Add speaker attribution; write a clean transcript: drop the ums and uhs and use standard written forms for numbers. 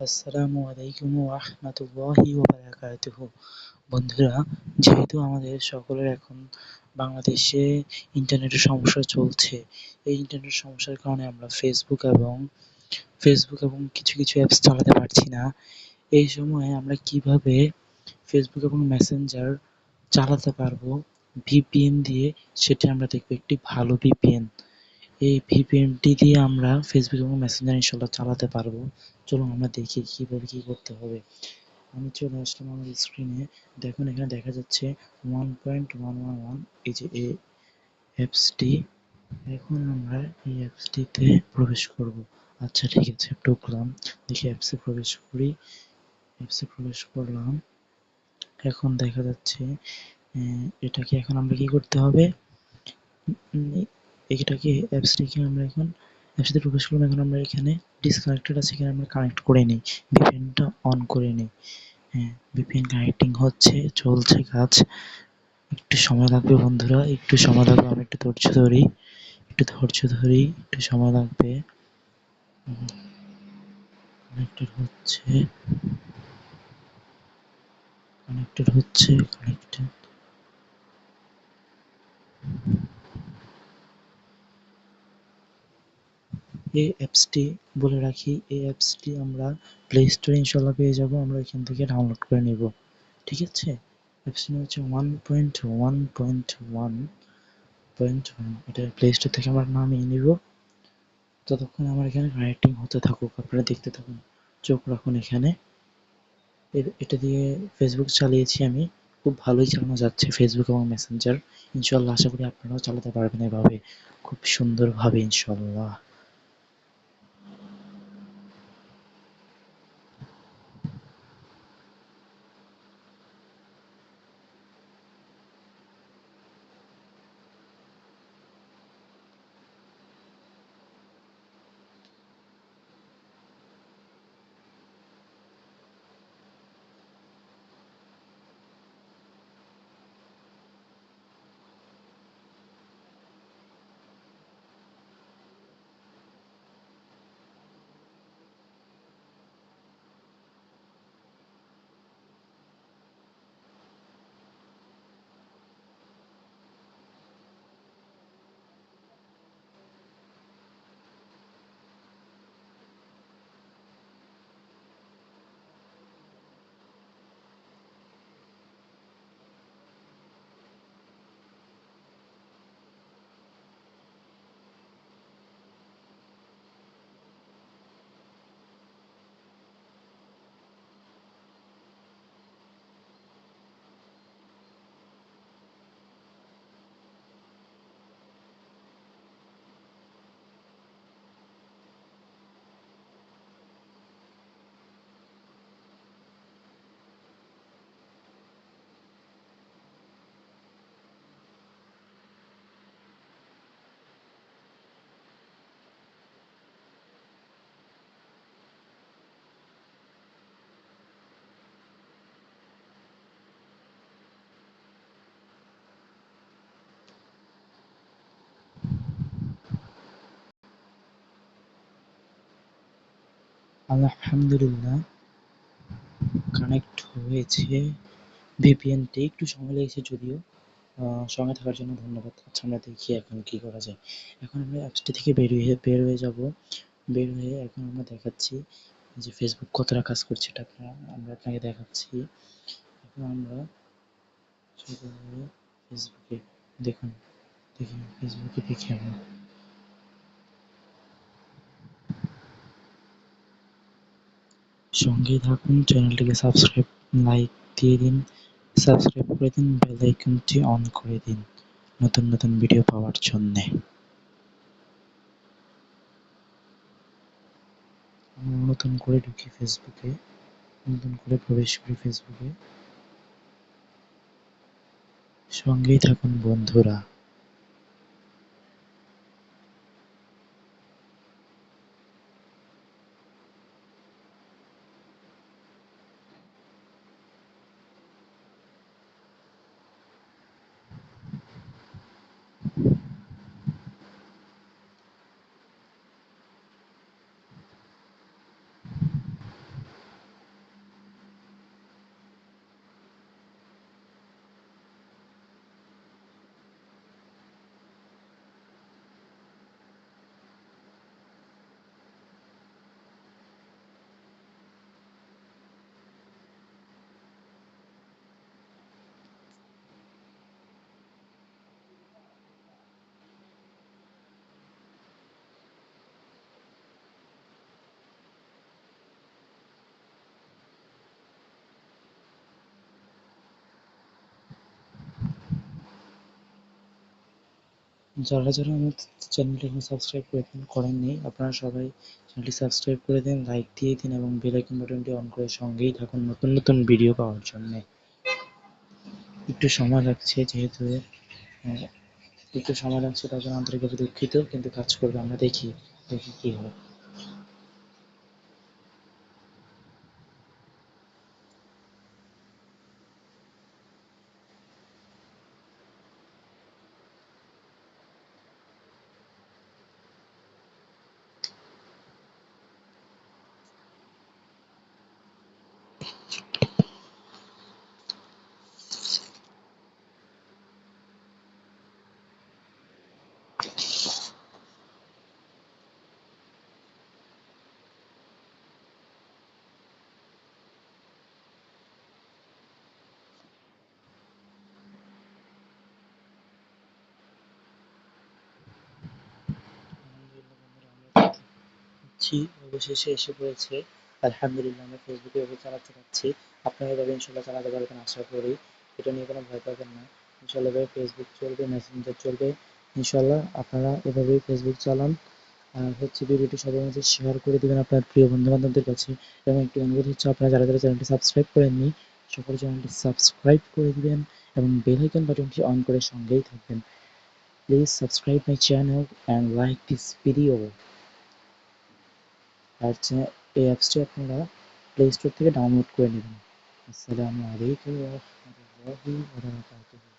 Speaker 1: আসসালামু আলাইকুম ওয়া রাহমাতুল্লাহি ওয়া বারাকাতুহু। বন্ধুরা, যেহেতু আমাদের সকলের এখন বাংলাদেশে ইন্টারনেটের সমস্যা চলছে, এই ইন্টারনেট সমস্যার কারণে আমরা ফেসবুক এবং কিছু কিছু অ্যাপস চালাতে পারছি না। এই সময়ে আমরা কিভাবে ফেসবুক এবং মেসেঞ্জার চালাতে পারবো ভিপিএন দিয়ে, সেটা আমরা দেখব। একটি ভালো ভিপিএন, এই ভিপিএনটি দিয়ে আমরা ফেসবুক এবং মেসেঞ্জার ইনশাল্লাহ চালাতে পারবো। চলুন আমরা দেখি কিভাবে কি করতে হবে। আমি চলে আসলাম আমার স্ক্রিনে। দেখুন এখানে দেখা যাচ্ছে 1.111, এই যে এই অ্যাপসটি। এখন আমরা এই অ্যাপসটিতে প্রবেশ করব। আচ্ছা ঠিক আছে, ঢুকলাম। দেখি অ্যাপসে প্রবেশ করি। অ্যাপসে প্রবেশ করলাম। এখন দেখা যাচ্ছে এটাকে এখন আমরা কি করতে হবে, এটাকে অ্যাপসটিকে আমরা এখন অ্যাপসটিতে প্রবেশ করলাম। এখন আমরা এখানে ডিসকানেক্টেড আছে, এখানে আমরা কানেক্ট করে নিই, ভিপিএনটা অন করে নিই। হ্যাঁ, ভিপিএন কানেক্টিং হচ্ছে, চলছে কাজ। একটু সময় লাগবে বন্ধুরা, একটু সময় লাগবে। আমি একটু ধৈর্য ধরি, একটু সময় লাগবে। কানেক্টেড হচ্ছে, কানেক্টেড। এই অ্যাপসটি বলে রাখি, এই অ্যাপসটি আমরা প্লে স্টোরে ইনশাল্লাহ পেয়ে যাব। আমরা এখান থেকে ডাউনলোড করে নেব। ঠিক আছে, অ্যাপসটি হচ্ছে 1.1.1.1। এটা প্লে স্টোর থেকে আমরা নামিয়ে নিব। ততক্ষণ আমার এখানে কানেক্টিং হতে থাকুক, আপনারা দেখতে থাকুন, চোখ রাখুন এখানে। এটা দিয়ে ফেসবুক চালিয়েছি আমি, খুব ভালোই চালানো যাচ্ছে ফেসবুক এবং মেসেঞ্জার। ইনশাল্লাহ আশা করি আপনারাও চালাতে পারবেন এভাবে খুব সুন্দরভাবে ইনশাল্লাহ। আলহামদুলিল্লাহ, কানেক্ট হয়েছে ভিপিএনটি। একটু সময় লেগেছে যদিও। সঙ্গে থাকার জন্য ধন্যবাদ। আচ্ছা আমরা দেখি এখন কি করা যায়। এখন আমরা অ্যাপসটি থেকে বের হয়ে যাব। বের হয়ে এখন আমরা দেখাচ্ছি যে ফেসবুক কতটা কাজ করছে, এটা আমরা আপনাকে দেখাচ্ছি। এখন আমরা ফেসবুকে দেখুন, ফেসবুকে দেখি আমরা। সঙ্গেই থাকুন, চ্যানেলটিকে লাইক দিয়ে দিন, সাবস্ক্রাইব করে দিন, বেল আইকনটি অন করে দিন নতুন নতুন ভিডিও পাওয়ার জন্যে। আমরা নতুন করে ঢুকি ফেসবুকে, নতুন করে প্রবেশ করি ফেসবুকে। সঙ্গেই থাকুন বন্ধুরা। যারা আমার চ্যানেলটি এখনো সাবস্ক্রাইব করেননি, আপনারা সবাই চ্যানেলটি সাবস্ক্রাইব করে দিন, লাইক দিয়ে দিন এবং বেল আইকন বাটনটি অন করে সঙ্গেই থাকুন নতুন নতুন ভিডিও পাওয়ার জন্য। একটু সময় লাগছে যেহেতু আহ, একটু সময় লাগছে, তার জন্য আন্তরিকভাবে দুঃখিত, কিন্তু কাজ করবে, আমরা দেখি দেখি কি হয়। অবশেষে এসে পড়েছে। আলহামদুলিল্লাহ, আমরা ফেসবুকে এভাবে চালাতে পারছি। আপনারা এভাবে ইনশাল্লাহ চালাতে পারবেন আশা করি। এটা নিয়ে কোনো ভয় পাবেন না। ইনশাল্লাহ এভাবে ফেসবুক চলবে, মেসেঞ্জার চলবে। ইনশাল্লাহ আপনারা এভাবেই ফেসবুক চালান। আর হচ্ছে ভিডিওটি সবার মাঝে শেয়ার করে দিবেন আপনার প্রিয় বন্ধু বান্ধবদের কাছে। এবং একটি অনুরোধ হচ্ছে, আপনারা যারা যারা চ্যানেলটি সাবস্ক্রাইব করেননি সকলে চ্যানেলটি সাবস্ক্রাইব করে দিবেন এবং বেল আইকন বাটনটি অন করে সঙ্গেই থাকবেন। Please subscribe my channel and like this video. আর এই অ্যাপসটি আপনারা প্লে স্টোর থেকে ডাউনলোড করে নেবেন। আসসালামু আলাইকুম ওয়া রাহমাতুল্লাহি ওয়া বারাকাতুহু।